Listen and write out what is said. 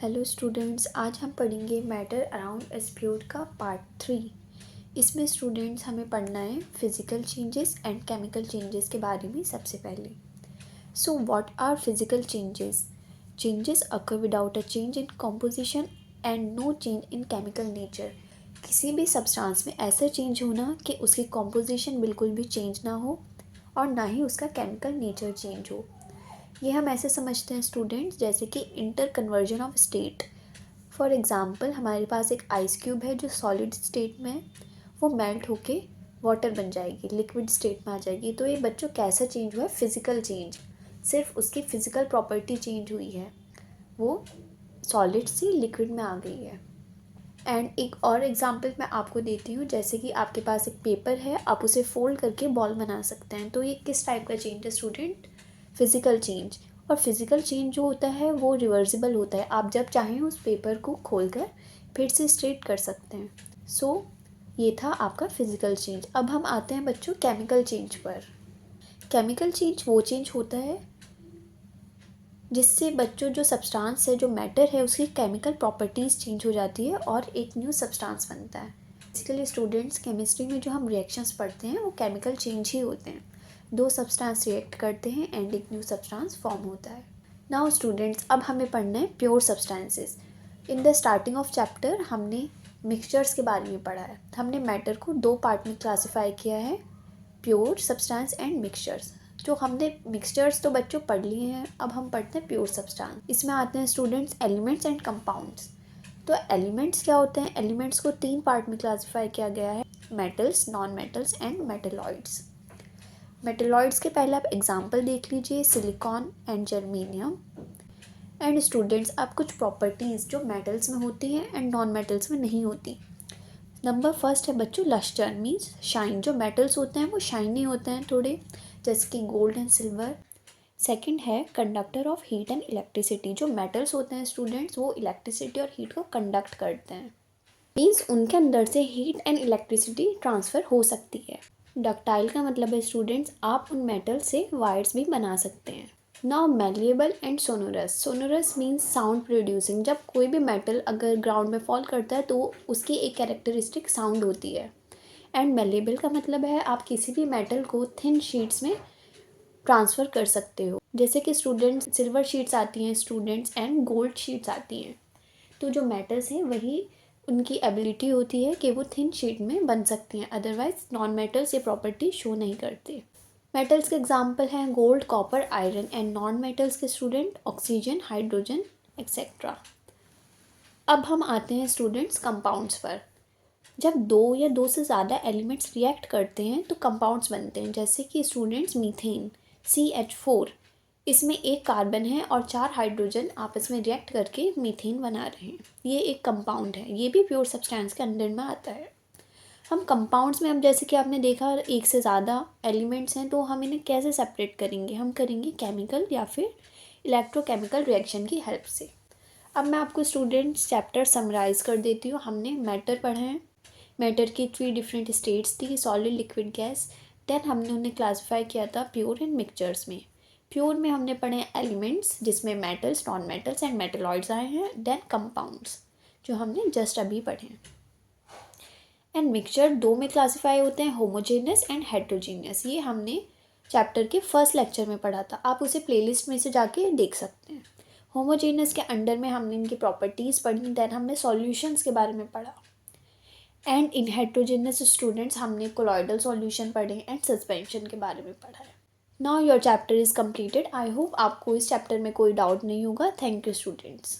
Hello students, आज हम पढ़ेंगे मैटर अराउंड अ स्प्यूड का पार्ट 3। इसमें स्टूडेंट्स हमें पढ़ना है physical changes and chemical changes के बारे में। सबसे पहले so what are physical changes? Changes occur without a change in composition and no change in chemical nature. किसी भी सब्सटेंस में ऐसा चेंज होना कि उसकी कॉम्पोजिशन बिल्कुल भी चेंज ना हो और ना ही उसका केमिकल नेचर चेंज हो। ये हम ऐसे समझते हैं स्टूडेंट्स, जैसे कि inter conversion of state. For example, हमारे पास एक आइस क्यूब है जो सॉलिड स्टेट में है, वो मेल्ट होके वाटर बन जाएगी, लिक्विड स्टेट में आ जाएगी। तो ये बच्चों कैसा चेंज हुआ है? Physical change. सिर्फ उसकी फ़िज़िकल प्रॉपर्टी चेंज हुई है, वो सॉलिड से लिक्विड में आ गई है। एंड एक और एग्जांपल मैं आपको देती हूँ, जैसे कि आपके पास एक पेपर है, आप उसे फोल्ड करके बॉल बना सकते हैं। तो ये किस टाइप का चेंज है स्टूडेंट? Physical change. और फिज़िकल चेंज जो होता है वो रिवर्सिबल होता है, आप जब चाहें उस पेपर को खोलकर फिर से स्ट्रेट कर सकते हैं। सो ये था आपका फिज़िकल चेंज। अब हम आते हैं बच्चों केमिकल चेंज पर। केमिकल चेंज वो चेंज होता है जिससे बच्चों जो सब्सटेंस है, जो मैटर है, उसकी केमिकल प्रॉपर्टीज़ चेंज हो जाती है और एक न्यू सब्सटेंस बनता है। बेसिकली स्टूडेंट्स, केमिस्ट्री में जो हम रिएक्शंस पढ़ते हैं वो केमिकल चेंज ही होते हैं। दो सब्सटेंस रिएक्ट करते हैं एंड एक न्यू सब्सटेंस फॉर्म होता है। नाउ स्टूडेंट्स, अब हमें पढ़ना है pure substances. In the starting of chapter हमने मिक्सचर्स के बारे में पढ़ा है। हमने मैटर को दो पार्ट में क्लासीफाई किया है, प्योर सब्सटेंस एंड मिक्सचर्स। जो हमने मिक्सचर्स तो बच्चों पढ़ लिए हैं, अब हम पढ़ते हैं प्योर सब्सटेंस। इसमें आते हैं स्टूडेंट्स एलिमेंट्स एंड कंपाउंड्स। तो एलिमेंट्स क्या होते हैं? एलिमेंट्स को तीन पार्ट में क्लासीफाई किया गया है, metals, non metals and metalloids. Metalloids के पहले आप एग्जांपल देख लीजिए, silicon and germanium. And students, अब कुछ प्रॉपर्टीज़ जो मेटल्स में होती हैं एंड नॉन मेटल्स में नहीं होती। नंबर फर्स्ट है बच्चों लस्टर, मीन्स शाइन। जो मेटल्स होते हैं वो शाइनी होते हैं थोड़े, जैसे कि गोल्ड एंड सिल्वर। सेकंड है conductor of heat and electricity. जो मेटल्स होते हैं स्टूडेंट्स, वो इलेक्ट्रिसिटी और हीट को कंडक्ट करते हैं, मीन्स उनके अंदर से हीट एंड इलेक्ट्रिसिटी ट्रांसफ़र हो सकती है। डक्टाइल का मतलब है स्टूडेंट्स, आप उन मेटल से वायर्स भी बना सकते हैं। Now malleable and sonorous. Sonorous means sound producing. जब कोई भी मेटल अगर ग्राउंड में फॉल करता है तो उसकी एक कैरेक्टरिस्टिक साउंड होती है। एंड मैलिएबल का मतलब है आप किसी भी मेटल को थिन शीट्स में ट्रांसफ़र कर सकते हो, जैसे कि स्टूडेंट्स सिल्वर शीट्स आती हैं स्टूडेंट्स एंड गोल्ड शीट्स आती हैं। तो जो मेटल्स हैं वही उनकी एबिलिटी होती है कि वो थिन शीट में बन सकती हैं, अदरवाइज नॉन मेटल्स ये प्रॉपर्टी शो नहीं करते। मेटल्स के एग्जाम्पल हैं gold, copper, iron. And non metals के स्टूडेंट ऑक्सीजन, हाइड्रोजन एक्सेट्रा। अब हम आते हैं स्टूडेंट्स कंपाउंड्स पर। जब दो या दो से ज़्यादा एलिमेंट्स रिएक्ट करते हैं तो कंपाउंड्स बनते हैं, जैसे कि स्टूडेंट्स मीथेन CH4। इसमें एक कार्बन है और चार हाइड्रोजन आपस में रिएक्ट करके मीथेन बना रहे हैं, ये एक कंपाउंड है। ये भी प्योर सब्सटेंस के अंडर में आता है। हम कंपाउंड्स में, अब जैसे कि आपने देखा एक से ज़्यादा एलिमेंट्स हैं तो हम इन्हें कैसे सेपरेट करेंगे? हम करेंगे केमिकल या फिर इलेक्ट्रोकेमिकल रिएक्शन की हेल्प से। अब मैं आपको स्टूडेंट्स चैप्टर समराइज़ कर देती हूँ। हमने मैटर पढ़ा है, मैटर की 3 डिफरेंट स्टेट्स थी, सॉलिड, लिक्विड, गैस। देन हमने उन्हें क्लासीफाई किया था प्योर एंड मिक्सचर्स में। प्योर में हमने पढ़े एलिमेंट्स, जिसमें metals, non metals and metalloids आए हैं। देन कंपाउंड्स जो हमने जस्ट अभी पढ़े हैं। एंड मिक्सचर दो में क्लासीफाई होते हैं, होमोजेनियस एंड हेट्रोजीनियस। ये हमने चैप्टर के फर्स्ट लेक्चर में पढ़ा था, आप उसे प्लेलिस्ट में से जाके देख सकते हैं। होमोजेनियस के अंडर में हमने इनकी प्रॉपर्टीज़ पढ़ी, देन हमने सॉल्यूशंस के बारे में पढ़ा। एंड इन हेट्रोजेनियस स्टूडेंट्स हमने कोलॉइडल सॉल्यूशन पढ़े एंड सस्पेंशन के बारे में पढ़ा है। Now your chapter is completed. I hope आपको इस चैप्टर में कोई डाउट नहीं होगा। Thank you students.